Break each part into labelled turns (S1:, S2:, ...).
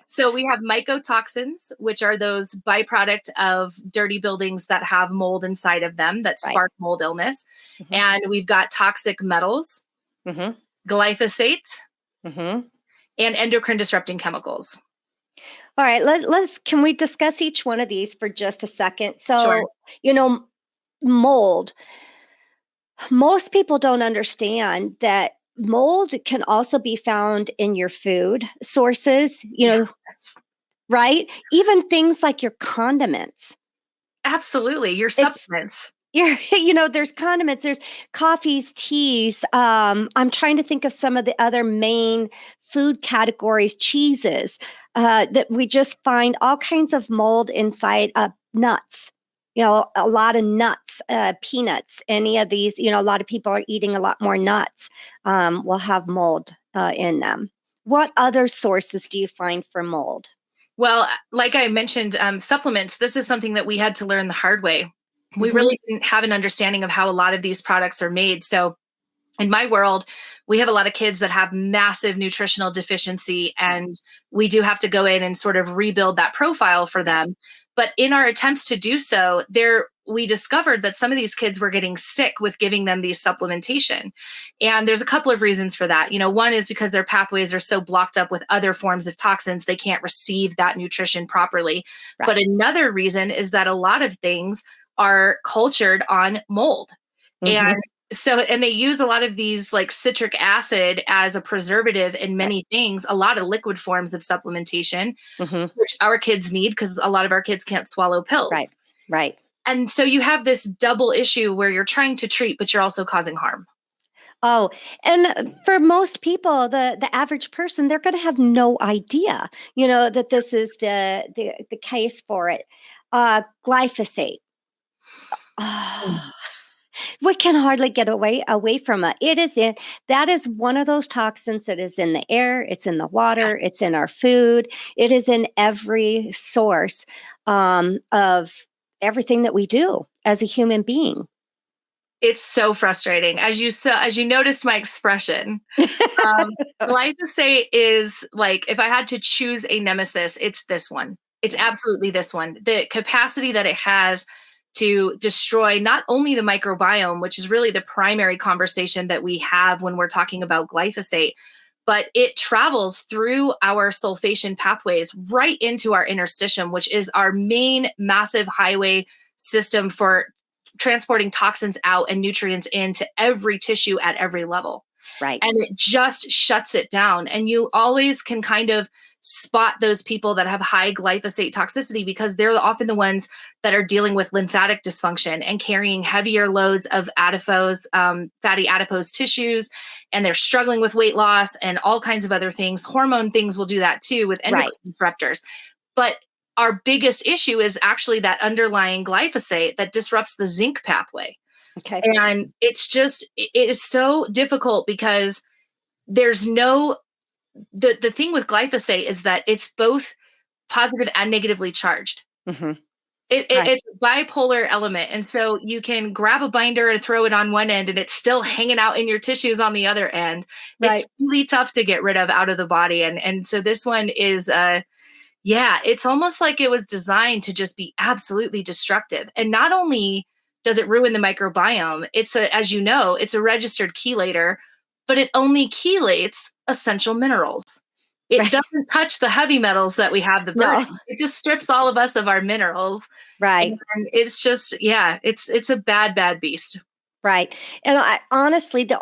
S1: So we have mycotoxins, which are those byproduct of dirty buildings that have mold inside of them that
S2: Right.
S1: spark mold illness.
S2: Mm-hmm.
S1: And we've got toxic metals,
S2: Mm-hmm.
S1: glyphosate,
S2: Mm-hmm.
S1: and endocrine disrupting chemicals.
S2: All right, can we discuss each one of these for just a second?
S1: Sure.
S2: So, mold. Most people don't understand that mold can also be found in your food sources,
S1: Yes.
S2: right? Even things like your condiments.
S1: Absolutely. Your
S2: It's
S1: supplements.
S2: there's condiments, there's coffees, teas. I'm trying to think of some of the other main food categories, cheeses, that we just find all kinds of mold inside nuts. A lot of nuts, peanuts, any of these, a lot of people are eating a lot more nuts, will have mold in them. What other sources do you find for mold?
S1: Well, like I mentioned, supplements, this is something that we had to learn the hard way. We
S2: Mm-hmm.
S1: really didn't have an understanding of how a lot of these products are made. So in my world, we have a lot of kids that have massive nutritional deficiency, and we do have to go in and sort of rebuild that profile for them. But in our attempts to do so, we discovered that some of these kids were getting sick with giving them these supplementation. And there's a couple of reasons for that. One is because their pathways are so blocked up with other forms of toxins, they can't receive that nutrition properly.
S2: Right.
S1: But another reason is that a lot of things are cultured on mold.
S2: Mm-hmm.
S1: And they use a lot of these like citric acid as a preservative in many things, a lot of liquid forms of supplementation,
S2: Mm-hmm.
S1: which our kids need because a lot of our kids can't swallow
S2: Right.
S1: pills.
S2: Right.
S1: And so you have this double issue where you're trying to treat, but you're also causing harm.
S2: Oh, and for most people, the average person, they're going to have no idea, that this is the case for it. Glyphosate. We can hardly get away from it. That is one of those toxins that is in the air, it's in the water,
S1: Yes.
S2: it's in our food, it is in every source of everything that we do as a human being.
S1: It's so frustrating. As you noticed my expression, um, glyphosate is like, if I had to choose a nemesis, it's this one. It's
S2: Yeah.
S1: absolutely this one. The capacity that it has to destroy not only the microbiome, which is really the primary conversation that we have when we're talking about glyphosate, but it travels through our sulfation pathways right into our interstitium, which is our main massive highway system for transporting toxins out and nutrients into every tissue at every level.
S2: Right.
S1: And it just shuts it down. And you always can kind of spot those people that have high glyphosate toxicity because they're often the ones that are dealing with lymphatic dysfunction and carrying heavier loads of adipose, fatty adipose tissues. And they're struggling with weight loss and all kinds of other things. Hormone things will do that too with endocrine disruptors. But our biggest issue is actually that underlying glyphosate that disrupts the zinc pathway.
S2: Okay.
S1: And it is so difficult because there's no, the thing with glyphosate is that it's both positive and negatively charged.
S2: Mm-hmm. Right.
S1: It's a bipolar element. And so you can grab a binder and throw it on one end and it's still hanging out in your tissues on the other end.
S2: Right.
S1: It's really tough to get rid of out of the body. And so this one is, yeah, it's almost like it was designed to just be absolutely destructive. And not only does it ruin the microbiome, as you know, it's a registered chelator, but it only chelates essential minerals. It doesn't touch the heavy metals that we have the burden.
S2: No.
S1: It just strips all of us of our minerals.
S2: Right.
S1: And it's just, yeah, it's a bad, bad beast.
S2: Right. And I honestly, the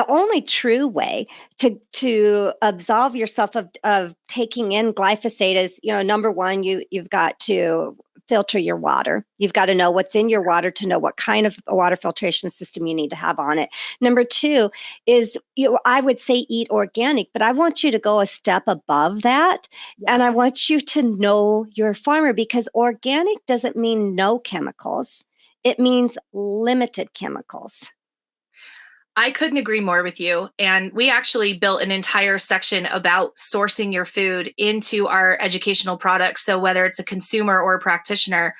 S2: only true way to absolve yourself of taking in glyphosate is, number one, you've got to filter your water. You've got to know what's in your water to know what kind of a water filtration system you need to have on it. Number two is, I would say eat organic, but I want you to go a step above that. Yes. And I want you to know your farmer, because organic doesn't mean no chemicals. It means limited chemicals.
S1: I couldn't agree more with you. And we actually built an entire section about sourcing your food into our educational products. So whether it's a consumer or a practitioner,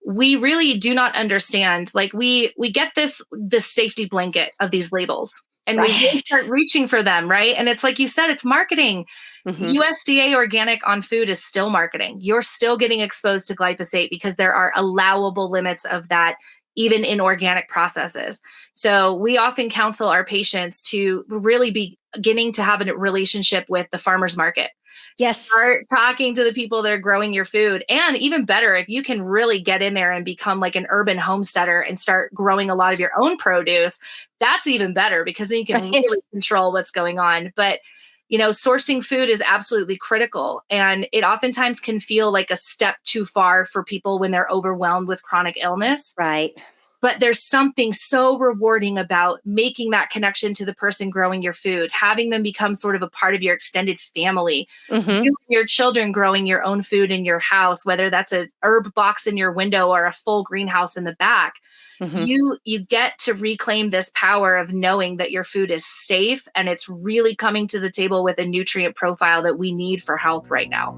S1: we really do not understand. Like we get this safety blanket of these labels. and we really
S2: Right.
S1: start reaching for them, right? And it's like you said, it's marketing.
S2: Mhm.
S1: USDA organic on food is still marketing. You're still getting exposed to glyphosate because there are allowable limits of that, even in organic processes. So we often counsel our patients to really be beginning to have a relationship with the farmer's market.
S2: Yes.
S1: Start talking to the people that are growing your food. And even better, if you can really get in there and become like an urban homesteader and start growing a lot of your own produce, that's even better because then you can
S2: Right.
S1: really control what's going on. But sourcing food is absolutely critical. And it oftentimes can feel like a step too far for people when they're overwhelmed with chronic illness.
S2: Right.
S1: But there's something so rewarding about making that connection to the person growing your food, having them become sort of a part of your extended family. You
S2: Mhm.
S1: and your children growing your own food in your house, whether that's a herb box in your window or a full greenhouse in the back.
S2: Mhm.
S1: You get to reclaim this power of knowing that your food is safe and it's really coming to the table with a nutrient profile that we need for health right now.